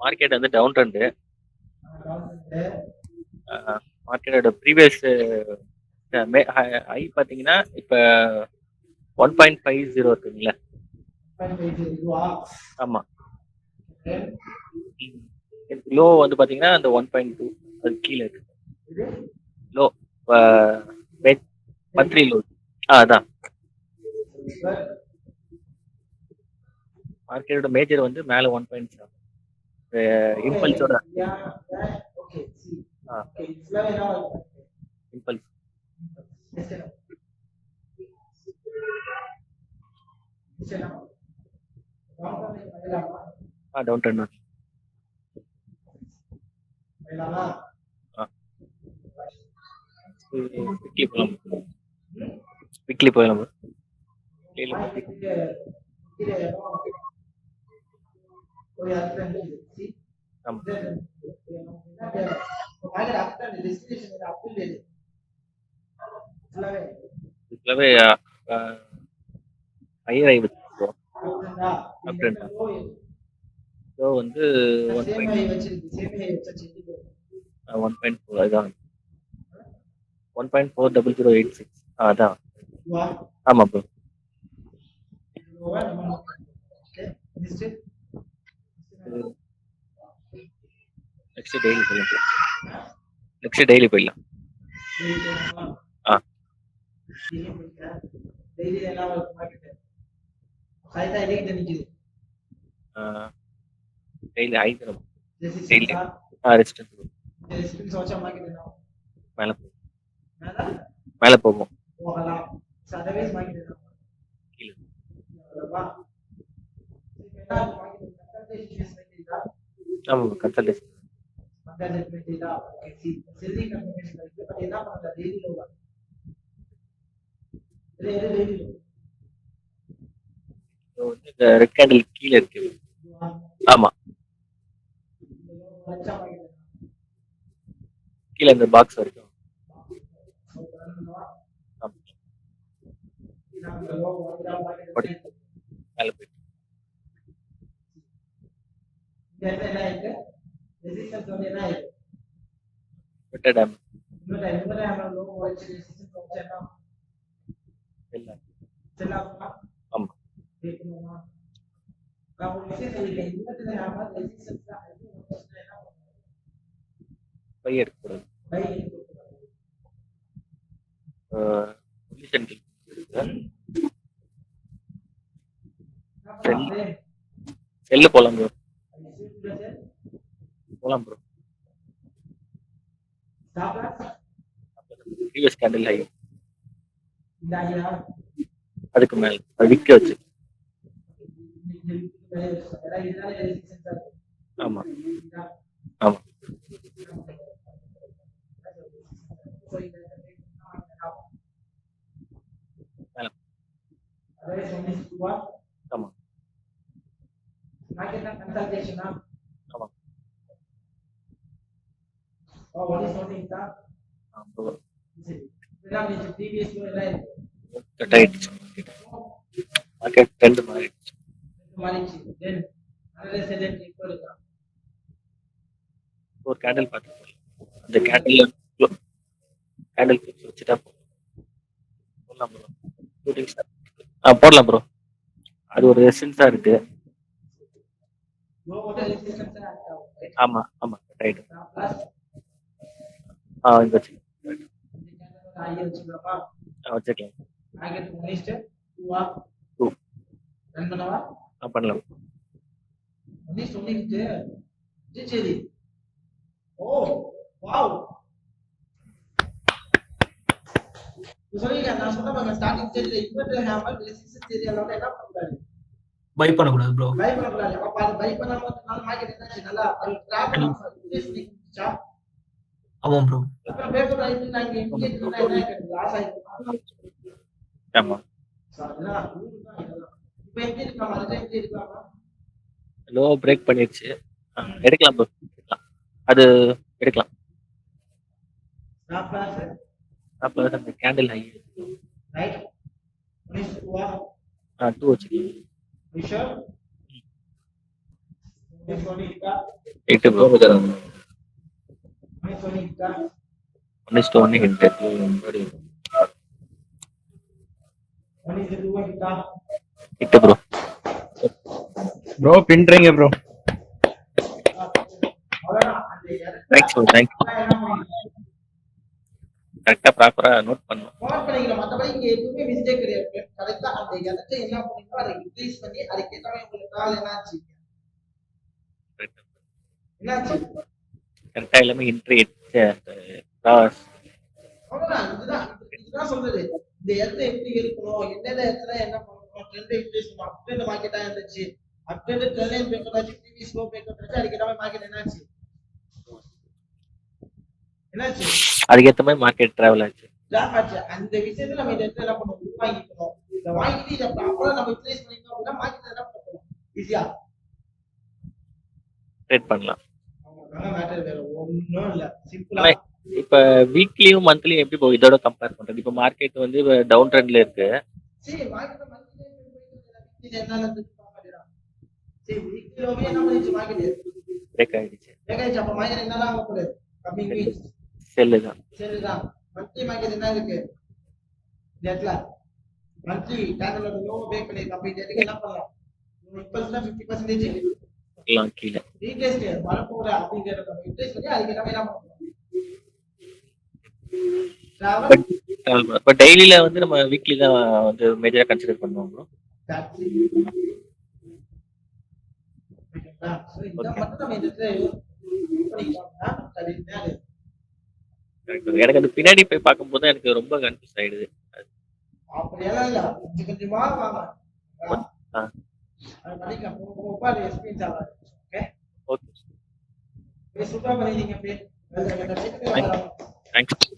Market வந்து down trend. மார்க்கெட்டோட previous high பார்த்தீங்கன்னா இப்போ 1.50 இருக்குங்களா? ஆமா. லோ வந்து பார்த்தீங்கன்னா அந்த 1.2 அது கீழே இருக்கு. Low monthly low. அதான் மார்க்கெட்டோட மேஜர் வந்து மேலே 1.7 இம்பல்ஸோட இம்பல்ஸ் டவுன் ட்ரெண்ட். வீக்லி போகலாம். ஹையர் ஆகி வச்சுருக்கோம். ஸோ வந்து 1.4 அதுதான் 1.400086 அதான். ஆமாம் ப்ரோ. நெக்ஸ்ட் டெய்லி போயிடலாம். நெக்ஸ்ட் டெய்லி போயிடலாம். டெய்லி ஐதரம் டெய்லி ரெசிஸ்டன்ஸ் மேலே போகும். ஆமாம் கன்சல்டேஷன். இந்த ரெட் கேண்டில் கீழே இருக்கு. ஆமா கீழே இந்த பாக்ஸ் வரைக்கும். மேலே போயிட்டு டேம் ஆமா பை எடுக்கக்கூடாது. செல்லு போலாம் ப்ரோ. போலாம் ப்ரோ. ப்ரீவியஸ் கேண்டில் ஹை அதுக்கு மேல அது விக்க வச்சு. ஆமா ஆமா ஆமா மார்க்கெட் ட்ரெண்ட் மாறிடுச்சு. ஒரு கேண்டில் பார்த்து அந்த கேண்டில் வச்சுட்டா போடலாம் ப்ரோ. போடலாம் ப்ரோ. அது ஒரு ரெசிஸ்டன்ஸா இருக்கு. ஆமா ஆமா ரைட். வச்சுக்கலாம். பண்ணலாம். பை பண்ணக்கூடாது ப்ரோ. ஆமாம் ப்ரோ. ஆமா லோ பிரேக் பண்ணிருச்சு. எடுக்கலாம் ப்ரோ. அது எடுக்கலாம். அந்த கேண்டில் ஹை 2 வச்சுக்கலாம். 8 bro. 1:1 hit. Hit bro. Bro பின்றீங்க ப்ரோ. Thanks bro. தேங்க்ஸ். கரெக்டா ப்ராப்பரா நோட் பண்ணணும். மற்றபடி இங்க எதுவுமே மிஸ்டேக் கிடையாது. கரெக்டா அந்த இடத்தை என்ன பண்ணீங்களோ அதை ரிப்ளேஸ் பண்ணி அதுக்கு ஏற்ற மாதிரி உங்களுக்கு கால் என்னாச்சு கரெக்டா எல்லாமே இன்ட்ரேட் டாஸ். அவ்வளவுதான். இதுதான் சொல்றது. இந்த இடத்த எப்படி இருக்கணும், எந்தெந்த இடத்துல என்ன பண்ணணும், ட்ரெண்ட் ரிப்ளேஸ் பண்ணணும். அப்ட்ரெண்ட் மார்க்கெட்டா இருந்துச்சு, அப்ட்ரெண்ட் ட்ரெண்ட் லைன் பிரேக் ஆச்சு, டிவி ஸ்லோ பிரேக் ஆச்சு, அதுக்கு ஏற்ற மாதிரி மார்க்கெட் என்னாச்சு அதுக்கேற்ற மாதிரி மார்க்கெட் டிராவல் ஆச்சு. அந்த விஷயத்துல நம்ம இந்த இடத்துல என்ன பண்ணணும், உள்வாங்கிக்கணும். இதை வாங்கிட்டு இதை ப்ராப்பரா நம்ம ரிப்ளேஸ் பண்ணிக்கணும் அப்படின்னா மார்க்கெட் என்ன பண்ணணும், ஈஸியா ட்ரேட் பண்ணலாம். மேட்டர் வேற ஒன்றும் இல்லை, சிம்பிளா. இப்ப வீக்லியும் மந்த்லியும் எப்படி போகும் இதோட கம்பேர் பண்றது? இப்ப மார்க்கெட் வந்து டவுன் ட்ரெண்ட்ல இருக்கு. சரி மார்க்கெட் மந்த்லி என்ன சரி வீக்லியோவே என்ன பண்ணிச்சு, மார்க்கெட் பிரேக் ஆயிடுச்சு. அப்ப மார்க்கெட் என்னதான் ஆக போகுது, கம்மிங் வீக்ஸ் செல்லு தான். மந்த்லி மார்க்கெட் என்ன இருக்கு இந்த இடத்துல, மந்த்லி கேண்டலோட லோ பிரேக் பண்ணி அப்ப இந்த இடத்துக்கு என்ன பண்ணலாம், 50% எல்லாம் கீழே ரீப்ளேஸ் வரப்போற அப்படிங்கறத ரீப்ளேஸ் பண்ணி அதுக்கு என்ன பண்ணணும். இப்ப டெய்லில வந்து நம்ம வீக்லி தான் வந்து மேஜரா கன்சிடர் பண்ணுவோம் ப்ரோ. எனக்கு அது பின்னாடி போய் பார்க்கும்போது எனக்கு ரொம்ப கன்ஃபியூஸ் ஆயிடுது. அப்படியெல்லாம் இல்ல, கொஞ்சம் கொஞ்சமா வாங்க. அது பண்ணிக்கலாம், போக அது எக்ஸ்பீரியன்ஸ் ஆகாது. ஓகே, சூப்பரா பண்ணிட்டீங்க. தேங்க்ஸ்.